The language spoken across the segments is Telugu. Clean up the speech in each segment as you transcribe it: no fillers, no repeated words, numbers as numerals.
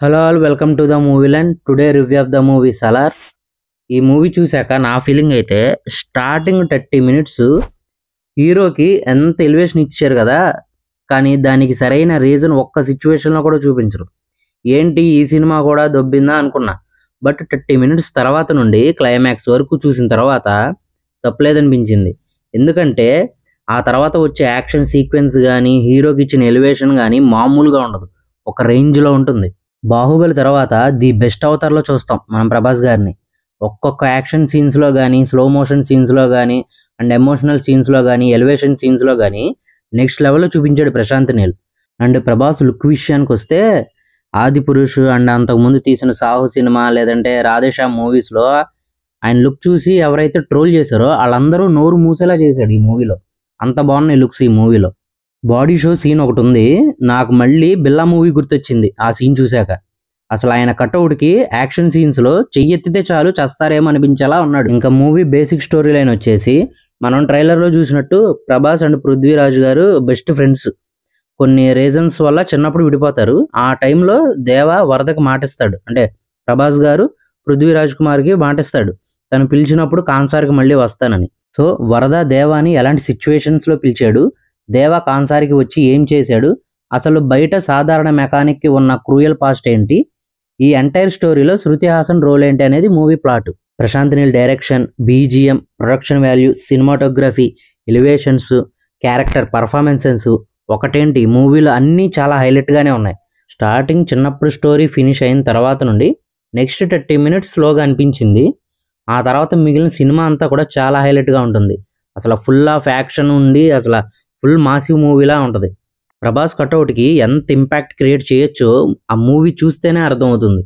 Hello all welcome to the movie land. Today review of the movie Salaar. ఈ మూవీ చూశాక నా ఫీలింగ్ అయితే స్టార్టింగ్ 30 మినిట్స్ హీరోకి ఎంత ఎలివేషన్ ఇచ్చారు కదా, కానీ దానికి సరైన రీజన్ ఒక్క సిచ్యువేషన్లో కూడా చూపించరు. ఏంటి ఈ సినిమా కూడా దొబ్బిందా అనుకున్నా. బట్ 30 మినిట్స్ తర్వాత నుండి క్లైమాక్స్ వరకు చూసిన తర్వాత తప్పలేదనిపించింది. ఎందుకంటే ఆ తర్వాత వచ్చే యాక్షన్ సీక్వెన్స్ కానీ హీరోకి ఇచ్చిన ఎలివేషన్ కానీ మామూలుగా ఉండదు, ఒక రేంజ్లో ఉంటుంది. బాహుబలి తర్వాత ది బెస్ట్ అవతార్లో చూస్తాం మనం ప్రభాస్ గారిని. ఒక్కొక్క యాక్షన్ సీన్స్లో కానీ, స్లో మోషన్ సీన్స్లో కానీ, అండ్ ఎమోషనల్ సీన్స్లో కానీ, ఎలివేషన్ సీన్స్లో కానీ నెక్స్ట్ లెవెల్లో చూపించాడు ప్రశాంత్ నీల్. అండ్ ప్రభాస్ లుక్ విషయానికి వస్తే ఆది పురుష్ అండ్ అంతకుముందు తీసిన సాహు సినిమా లేదంటే రాధేశ్యామ్ మూవీస్లో ఆయన లుక్ చూసి ఎవరైతే ట్రోల్ చేశారో వాళ్ళందరూ నోరు మూసేలా చేశాడు ఈ మూవీలో. అంత బాగున్నాయి లుక్స్ ఈ మూవీలో. బాడీ షో సీన్ ఒకటి ఉంది, నాకు మళ్ళీ బిల్లా మూవీ గుర్తొచ్చింది ఆ సీన్ చూశాక. అసలు ఆయన కట్అవుట్కి యాక్షన్ సీన్స్లో చెయ్యెత్తితే చాలు చేస్తారేమో అనిపించేలా ఉన్నాడు. ఇంకా మూవీ బేసిక్ స్టోరీ లైన్ వచ్చేసి మనం ట్రైలర్లో చూసినట్టు ప్రభాస్ అండ్ పృథ్వీరాజ్ గారు బెస్ట్ ఫ్రెండ్స్. కొన్ని రీజన్స్ వల్ల చిన్నప్పుడు విడిపోతారు. ఆ టైంలో దేవ వరదకి మాటిస్తాడు, అంటే ప్రభాస్ గారు పృథ్వీరాజ్ కుమార్కి మాటిస్తాడు తను పిలిచినప్పుడు కాన్సార్కి మళ్ళీ వస్తానని. సో వరద దేవాని ఎలాంటి సిచ్యువేషన్స్లో పిలిచాడు, దేవా కాన్సార్కి వచ్చి ఏం చేశాడు, అసలు బయట సాధారణ మెకానిక్కి ఉన్న క్రూయల్ పాస్ట్ ఏంటి, ఈ ఎంటైర్ స్టోరీలో శృతి హాసన్ రోల్ ఏంటి అనేది movie plot. Prashanth Neel direction, BGM, production value, cinematography, elevations, character performances ఒకటేంటి మూవీలో అన్నీ చాలా హైలైట్గానే ఉన్నాయి. స్టార్టింగ్ చిన్నప్పుడు స్టోరీ ఫినిష్ అయిన తర్వాత నుండి నెక్స్ట్ 30 మినిట్స్ స్లోగా అనిపించింది. ఆ తర్వాత మిగిలిన సినిమా అంతా కూడా చాలా హైలైట్గా ఉంటుంది. అసలు ఫుల్ ఆఫ్ యాక్షన్ ఉండి అసలు ఫుల్ మాసివ్ మూవీలా ఉంటుంది. ప్రభాస్ కట్అవుట్కి ఎంత ఇంపాక్ట్ క్రియేట్ చేయొచ్చో ఆ మూవీ చూస్తేనే అర్థమవుతుంది.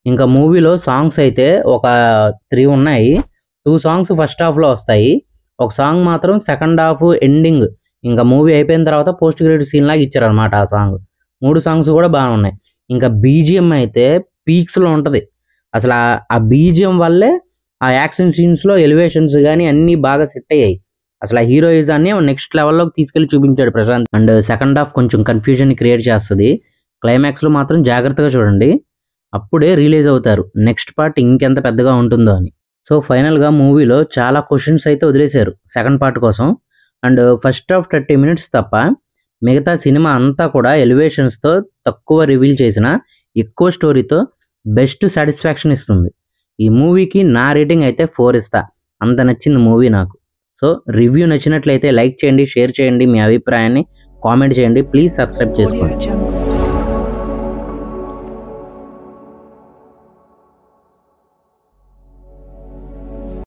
ఇంకా మూవీలో సాంగ్స్ అయితే ఒక 3 ఉన్నాయి. 2 సాంగ్స్ ఫస్ట్ హాఫ్లో వస్తాయి, ఒక సాంగ్ మాత్రం సెకండ్ హాఫ్ ఎండింగ్ ఇంకా మూవీ అయిపోయిన తర్వాత పోస్ట్ క్రెడిట్ సీన్ లాగా ఇచ్చారనమాట ఆ సాంగ్. 3 సాంగ్స్ కూడా బాగా ఉన్నాయి. ఇంకా బీజిఎం అయితే పీక్స్లో ఉంటుంది. అసలు ఆ బీజిఎం వల్లే ఆ యాక్షన్ సీన్స్లో ఎలివేషన్స్ కానీ అన్నీ బాగా సెట్ అయ్యాయి. అసలు ఆ హీరోయిజాన్ని నెక్స్ట్ లెవెల్లోకి తీసుకెళ్లి చూపించాడు ప్రశాంత్. అండ్ సెకండ్ హాఫ్ కొంచెం కన్ఫ్యూజన్ క్రియేట్ చేస్తుంది. క్లైమాక్స్లో మాత్రం జాగ్రత్తగా చూడండి, అప్పుడే రియలైజ్ అవుతారు నెక్స్ట్ పార్ట్ ఇంకెంత పెద్దగా ఉంటుందో అని. సో ఫైనల్గా మూవీలో చాలా క్వశ్చన్స్ అయితే వదిలేశారు సెకండ్ పార్ట్ కోసం. అండ్ ఫస్ట్ హాఫ్ 30 మినిట్స్ తప్ప మిగతా సినిమా అంతా కూడా ఎలివేషన్స్తో తక్కువ రివీల్ చేసిన ఎక్కువ స్టోరీతో బెస్ట్ సాటిస్ఫాక్షన్ ఇస్తుంది. ఈ మూవీకి నా రేటింగ్ అయితే 4 ఇస్తా, అంత నచ్చింది మూవీ నాకు. సో రివ్యూ నచ్చినట్లయితే లైక్ చేయండి, షేర్ చేయండి, మీ అభిప్రాయాన్ని కామెంట్ చేయండి, ప్లీజ్ సబ్స్క్రైబ్ చేసుకోండి.